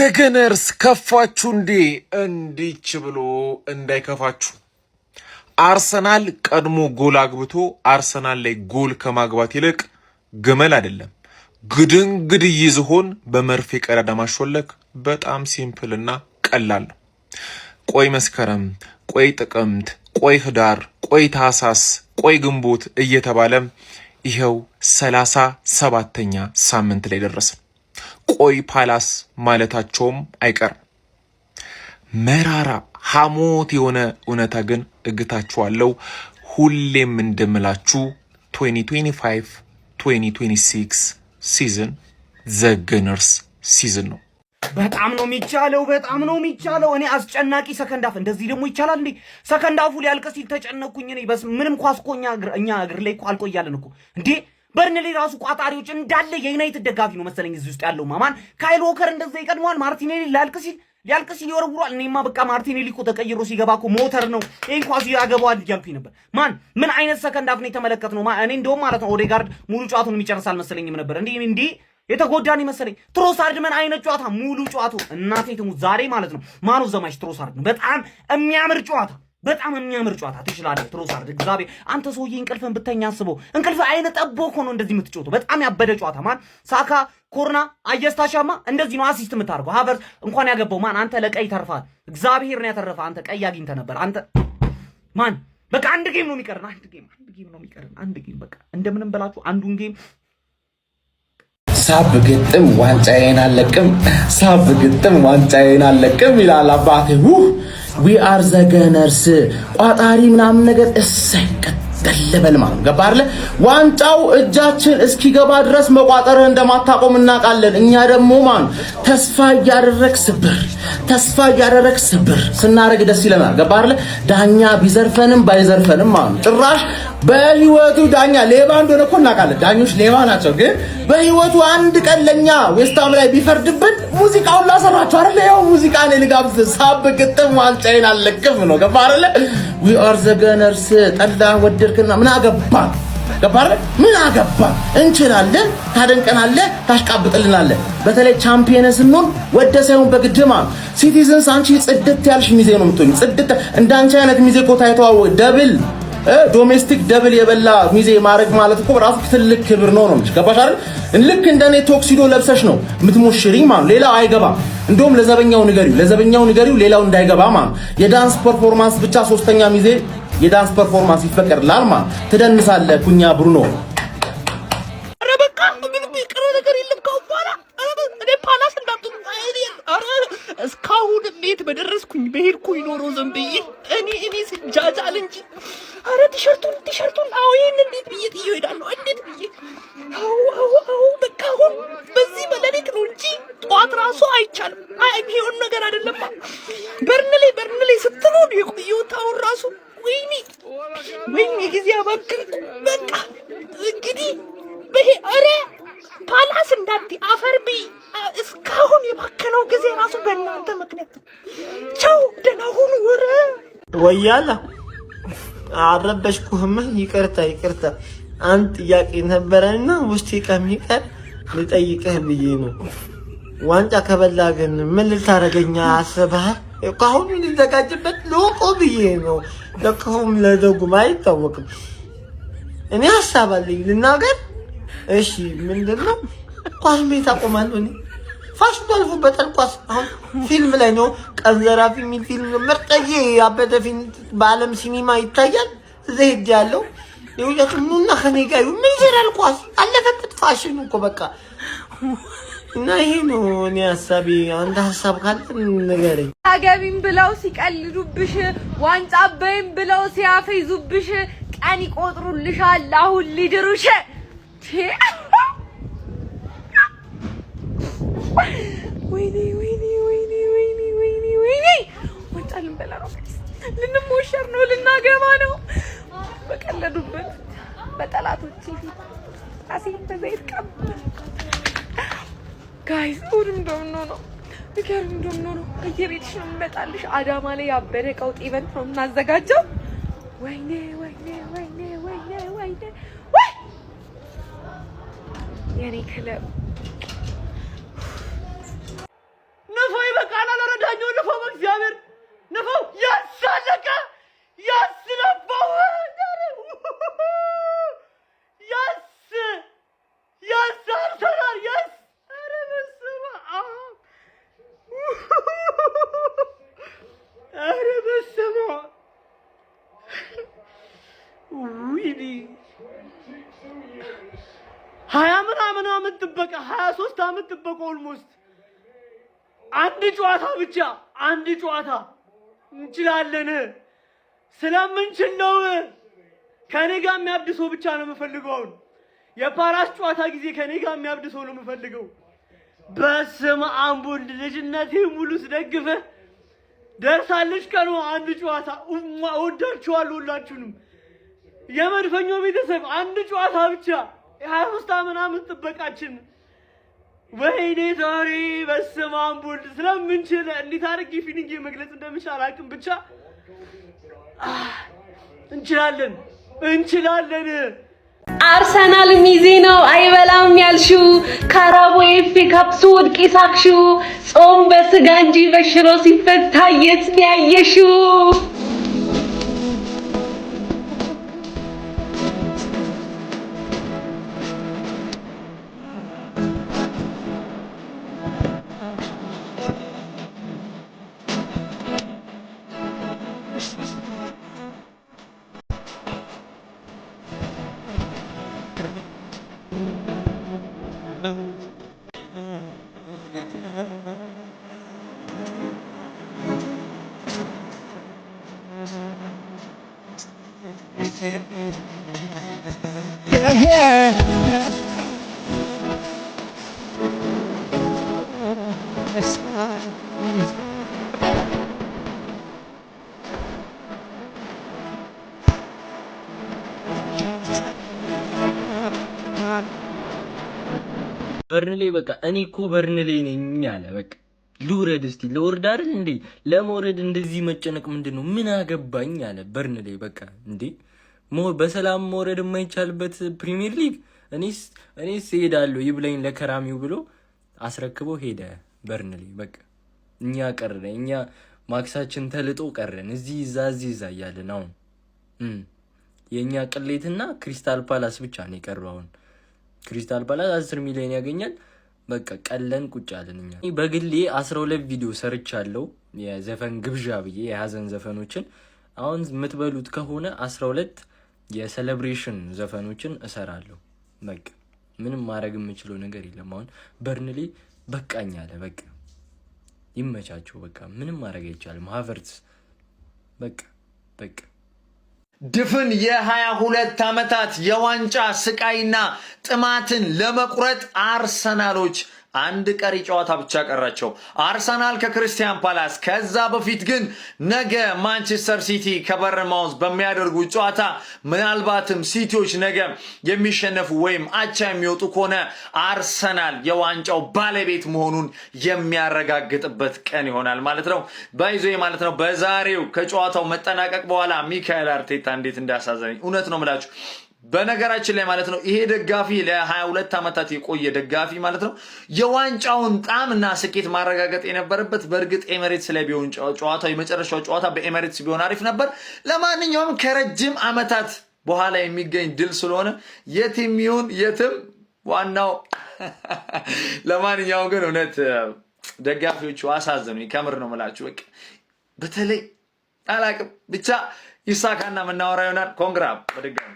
ዘገነርስ ከፋችሁ እንዴ? እንዲች ብሎ እንዳይከፋችሁ አርሰናል ቀድሞ ጎል አግብቶ አርሰናል ላይ ጎል ከማግባት ይልቅ ግመል አይደለም ግድንግድ ይዝሆን በመርፌ ቀዳዳ ማሾለክ በጣም ሲምፕልና ቀላል ነው። ቆይ መስከረም፣ ቆይ ጥቅምት፣ ቆይ ህዳር፣ ቆይ ታህሳስ፣ ቆይ ግንቦት እየተባለ ይሄው 37ኛ ሳምንት ላይ ደረሰ። ቆይ ፓላስ ማለታቸውም አይቀርም። መራራ ሐሞት የሆነ እውነታ ግን እግታችኋለሁ። ሁሌም እንደምላችሁ 2025-2026 ሲዝን ዘገነርስ ሲዝን ነው። በጣም ነው የሚቻለው። እኔ አስጨናቂ ሰከንዳፍ እንደዚህ ደግሞ ይቻላል እንዴ? ሰከንዳፉ ሊያልቅ ሲል ተጨነኩኝ። እኔ ምንም ኳስ እኮ እኛ እግር ላይ እኮ አልቆያለን እኮ እንዴ። በርንሌ ራሱ ቋጣሪዎች እንዳለ የዩናይትድ ደጋፊ ነው መሰለኝ እዚህ ውስጥ ያለው ማማን ካይል ዎከር እንደዛ ይቀድመዋል። ማርቲኔሊ ሊያልቅ ሲል ይወረውራል። እኔማ በቃ ማርቲኔሊ እኮ ተቀይሮ ሲገባ እኮ ሞተር ነው ይሄን ኳስ ያገባዋል እያልኩኝ ነበር። ምን አይነት ሰከንዳፍ ነው የተመለከትነው? እኔ እንደውም ማለት ነው ኦዴጋርድ ሙሉ ጨዋታውን የሚጨርስ አልመሰለኝም ነበር። እንዴ የተጎዳን ይመስለኝ። ትሮሳርድ ምን አይነት ጨዋታ ሙሉ ጨዋታው እናቴ ትሙት ዛሬ ማለት ነው ማኑ ዘማች ትሮሳርድ ነው። በጣም የሚያምር ጨዋታ ትችላለህ ትሮሳርድ። እግዚአብሔር አንተ ሰውዬ እንቅልፍን ብተኛ አስበው። እንቅልፍ አይነ ጠቦ እኮ ነው እንደዚህ የምትጫወተው። በጣም ያበደ ጨዋታ ሳካ ኮርና አየስታሻማ እንደዚህ ነው አሲስት የምታደርገው። ሀቨርስ እንኳን ያገባው አንተ ለቀይ ተርፋል። እግዚአብሔር ነው ያተረፈ። አንተ ቀይ አግኝተህ ነበር አንተ በቃ አንድ ጌም ነው የሚቀርን። አንድ ጌም በቃ እንደምንም በላችሁ አንዱን ጌም ሳብ ግጥም ዋንጫዬን አለቅም ይላል አባቴ። ዊ አር ዘገነርስ ቋጣሪ ምናምን ነገር እሰይ ቀጠለበል ማለት ገባ አይደለ? ዋንጫው እጃችን እስኪገባ ድረስ መቋጠርህ እንደማታቆም እናውቃለን። እኛ ደግሞ ተስፋ እያደረክ ስብር ስናረግ ደስ ይለናል። ገባ አይደለ? ዳኛ ቢዘርፈንም ባይዘርፈንም ጭራሽ በህይወቱ ዳኛ ሌባ እንደሆነ እኮ እናውቃለን። ዳኞች ሌባ ናቸው። ግን በህይወቱ አንድ ቀን ለኛ ዌስታም ላይ ቢፈርድብን ሙዚቃውን ላሰራችሁ አይደለ? ያው ሙዚቃ ነው ልጋብዝ። ሳብ ግጥም ዋንጫዬን አለቅም ነው። ገባ አይደለ? ዊ አር ዘገነርስ ጠላ ወደድክና ምን አገባ? ገባ አይደለ? ምን አገባ? እንችላለን፣ ታደንቀናለህ፣ ታሽቃብጥልናለህ። በተለይ ቻምፒየንስ እንሆን ወደ ሳይሆን በግድማ ሲቲዝንስ አንቺ ጽድት ያልሽ ሚዜ ነው የምትሆኝ። ጽድት እንዳንቺ አይነት ሚዜ እኮ ታይተዋው ደብል ዶሜስቲክ ደብል የበላ ሚዜ ማድረግ ማለት እኮ ራሱ ትልቅ ክብር ነው። ገባሽ አይደል? ልክ እንደኔ ቶክሲዶ ለብሰሽ ነው የምትሞሽሪኝ ማለት ሌላው አይገባም። እንደውም ለዘበኛው ንገሪው ሌላው እንዳይገባ ማለት የዳንስ ፐርፎርማንስ ብቻ ሶስተኛ ሚዜ የዳንስ ፐርፎርማንስ ይፈቀድላል ማለት ትደንሳለህ ኩኛ ብሩኖ። አረ በቃ ምን ቢቀር ነገር የለም ካውባላ እኔ ፓላስ እንዳጥሩ እስካሁን እንዴት በደረስኩኝ በሄድኩኝ ኖሮ ዘንብዬ እኔ ስጃጃል እንጂ አረ ቲሸርቱን አዎ ይሄን እንዴት ብዬ ጥዬ እሄዳለሁ? እንዴት ብዬ አዎ በቃ አሁን በዚህ በሌሊት ነው እንጂ ጠዋት ራሱ አይቻልም። የሚሆን ነገር አይደለም። በርንሌ ስትሉ የቆየሁት አሁን ራሱ ወይኔ ጊዜ አባክንኩ። በቃ እንግዲህ አረ ፓላስ እንዳንተ አፈርቢ እስካሁን የባከነው ጊዜ ራሱ በእናንተ ምክንያት። ቻው ደህና ሁኑ። ወረ ወያላ አረበሽኩህም። ይቅርታ አንድ ጥያቄ ነበረና ውስጤ ከሚቀር ልጠይቅህ ብዬ ነው። ዋንጫ ከበላ ግን ምን ልታረገኛ አስበሃል? ካሁን ልዘጋጅበት ልወቆ ብዬ ነው። ለካሁን ለደጉም አይታወቅም። እኔ ሀሳብ አለኝ ልናገር። እሺ ምንድነው? ኳስ ቤት አቆማለሁ እኔ ፋሽቱ አልፎበታል። ኳስ አሁን ፊልም ላይ ነው። ቀዘራፊ የሚል ፊልም ምርጥዬ ያበደ ፊልም በዓለም ሲኒማ ይታያል። እዚህ ሄጃለሁ። ኑና ከኔ ጋር ምን ይሰራል? ኳስ አለፈበት። ፋሽኑ እኮ በቃ እና ይሄ ነው እኔ ሀሳቤ። አንተ ሀሳብ ካለ ንገረኝ። አገቢም ብለው ሲቀልዱብሽ፣ ዋንጫ በይም ብለው ሲያፈይዙብሽ ቀን ይቆጥሩልሻል አሁን ሊድሩሽ። ወይኔ ዋንጫ ልንበላ ነው፣ ልንሞሸር ነው፣ ልናገባ ነው። በቀለዱበት በጠላቶች ፊት አሲም በዘይት ቀብ ጋይስ ሁሉም እንደምንሆነው በየቤትሽ ነው የምመጣልሽ። አዳማ ላይ ያበደ ቀውጥ ኢቨንት ነው የምናዘጋጀው። ወይኔ የኔ ክለብ ዓመት ጥበቃ 23 ዓመት ጥበቃ ኦልሞስት አንድ ጨዋታ ብቻ አንድ ጨዋታ እንችላለን ስለምንችል ነው ከኔ ጋር የሚያብድ ሰው ብቻ ነው የምፈልገው የፓራስ ጨዋታ ጊዜ ከኔ ጋር የሚያብድ ሰው ነው የምፈልገው በስመ አብ ወልድ ልጅነቴ ሙሉ ስደግፈ ደርሳለች ቀኑ አንድ ጨዋታ ወዳችኋለሁ ሁላችሁንም የመድፈኛው ቤተሰብ አንድ ጨዋታ ብቻ 23 ዓመት ጥበቃችን ወይኔ ዛሬ በስመ አብ ወልድ ስለምንችል እንዴት አድርጌ ፊኒንግ መግለጽ እንደምቻል አቅም ብቻ እንችላለን አርሰናል ሚዜ ነው አይበላም ያልሽው ካራቦ ኤፍ ካፕ ወድቂ ሳክሽው ጾም በስጋ እንጂ በሽሮ ሲፈታ የት ያየሽው በርንሌ በቃ እኔ እኮ በርንሌ ነኝ አለ በቃ ልውረድ እስቲ ልወርድ አይደል እንዴ ለመውረድ እንደዚህ መጨነቅ ምንድነው ምን አገባኝ አለ በርንሌ በቃ እንዴ በሰላም መውረድ የማይቻልበት ፕሪሚየር ሊግ እኔስ እሄዳለሁ ይብላኝ ለከራሚው ብሎ አስረክቦ ሄደ በርንሌ በቃ እኛ ቀረን እኛ ማክሳችን ተልጦ ቀረን እዚህ እዛ እያለን አሁን የኛ ቅሌትና ክሪስታል ፓላስ ብቻ ነው የቀረው አሁን ክሪስታል ፓላስ 10 ሚሊዮን ያገኛል በቃ ቀለን ቁጭ አለን እኛ በግሌ 12 ቪዲዮ ሰርቻለሁ የዘፈን ግብዣ ብዬ የሀዘን ዘፈኖችን አሁን የምትበሉት ከሆነ 12 የሴሌብሬሽን ዘፈኖችን እሰራለሁ በቃ ምንም ማድረግ የምችለው ነገር የለም አሁን በርንሌ በቃኝ አለ በቃ ይመቻቸው በቃ ምንም ማድረግ አይቻልም ሃቨርትስ በቃ ድፍን የ22 ዓመታት የዋንጫ ስቃይና ጥማትን ለመቁረጥ አርሰናሎች አንድ ቀሪ ጨዋታ ብቻ ቀራቸው አርሰናል ከክሪስታል ፓላስ ከዛ በፊት ግን ነገ ማንቸስተር ሲቲ ከበርንማውዝ በሚያደርጉት ጨዋታ ምናልባትም ሲቲዎች ነገ የሚሸነፉ ወይም አቻ የሚወጡ ከሆነ አርሰናል የዋንጫው ባለቤት መሆኑን የሚያረጋግጥበት ቀን ይሆናል ማለት ነው ባይዞ ማለት ነው በዛሬው ከጨዋታው መጠናቀቅ በኋላ ሚካኤል አርቴታ እንዴት እንዳሳዘነኝ እውነት ነው ማለት በነገራችን ላይ ማለት ነው ይሄ ደጋፊ ለ22 ዓመታት የቆየ ደጋፊ ማለት ነው የዋንጫውን ጣምና ስኬት ማረጋገጥ የነበረበት በርግጥ ኤሚሬትስ ላይ ቢሆን ጨዋታው የመጨረሻው ጨዋታ በኤሚሬትስ ቢሆን አሪፍ ነበር ለማንኛውም ከረጅም ዓመታት በኋላ የሚገኝ ድል ስለሆነ የትም ይሁን የትም ዋናው ለማንኛውም ግን እውነት ደጋፊዎቹ አሳዘኑኝ ከምር ነው ማለት በቃ በተለይ አላቅም ብቻ ይሳካና መናወራ ይሆናል ኮንግራ በደጋሚ